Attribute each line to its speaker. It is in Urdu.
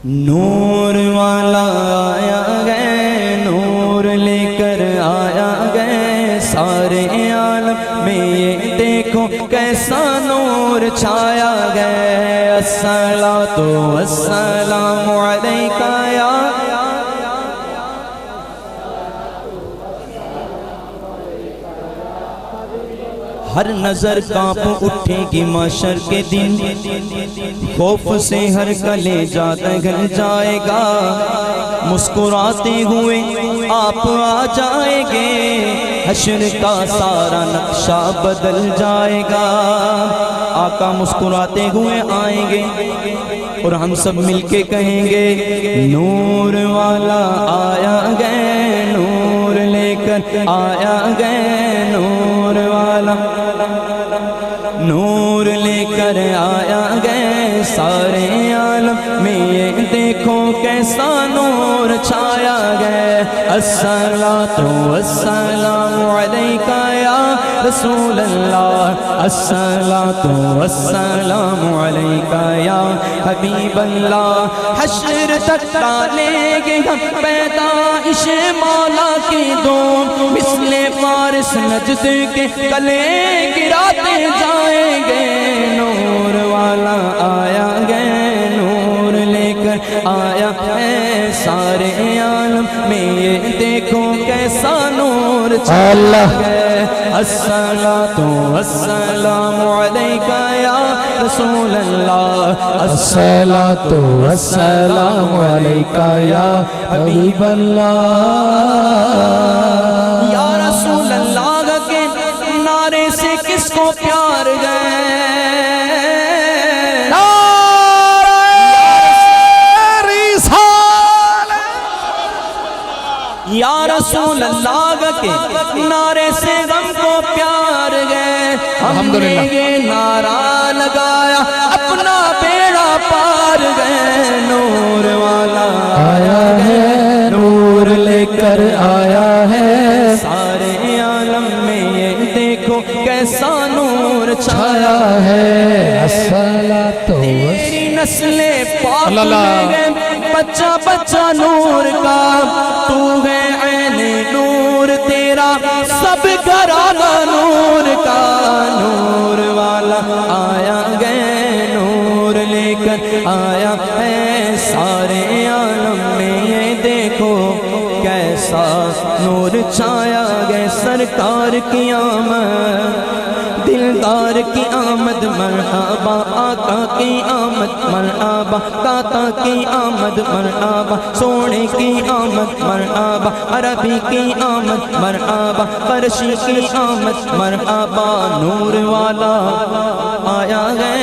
Speaker 1: نور والا آیا گئے، نور لے کر آیا گئے، سارے عالم میں یہ دیکھو کیسا نور چھایا گئے۔ الصلاۃ والسلام علیکہ یا ہر نظر کانپ اٹھے گی محشر کے دن، خوف سے ہر کلیجہ دہل جائے گا، مسکراتے ہوئے آپ آ جائیں گے، حشر کا سارا نقشہ بدل جائے گا۔ آقا مسکراتے ہوئے آئیں گے اور ہم سب مل کے کہیں گے نور والا آیا گئے، نور لے کر آیا گئے، نور والا نور لے کر آیا گئے، سارے عالم میں یہ دیکھو کیسا نور چھایا گئے۔ الصلاۃ والسلام علیکہ یا رسول اللہ، الصلاۃ والسلام علیکہ یا حبیب اللہ۔ حشر تک ڈالیں گے ہم پیدائش مولا کی دھوم، مثل فارس نجد کے کلے گراتے جائیں گے۔ نور والا آیا گئے، نور لے کر آیا ہے، سارے عالم میں یہ دیکھو کیسا نور چھایا گئے۔ الصلاۃ والسلام علیکہ یا رسول اللہ،
Speaker 2: الصلاۃ والسلام علیکہ یا حبیب اللہ۔
Speaker 1: یا رسول اللہ کے نعرے سے کس کو پیار گئے، یا رسول اللہ کے نعرے سے غم کو پیار گئے۔ ہم نے یہ نعرہ لگایا اپنا بیڑا پار گئے۔ نور والا
Speaker 2: آیا ہے، نور لے کر آیا ہے،
Speaker 1: سارے عالم میں یہ دیکھو کیسا نور چھایا
Speaker 2: ہے۔ الصلاۃ
Speaker 1: تیری نسل پاک میں ہے بچہ بچہ نور کا، تو ہے عین نور تیرا سب گھرانہ نور کا۔ نور والا آیا گئے، نور لے کر آیا ہے، سارے عالم میں یہ دیکھو کیسا نور چھایا گئے۔ سرکار کی آمد، دلدار کی آمد مرحبا، آقا کی آمد مرحبا، داتا کی آمد مرحبا، سونے کی آمد مرحبا، عربی کی آمد مرحبا، فرشی کی آمد مرحبا۔ نور والا آیا ہے،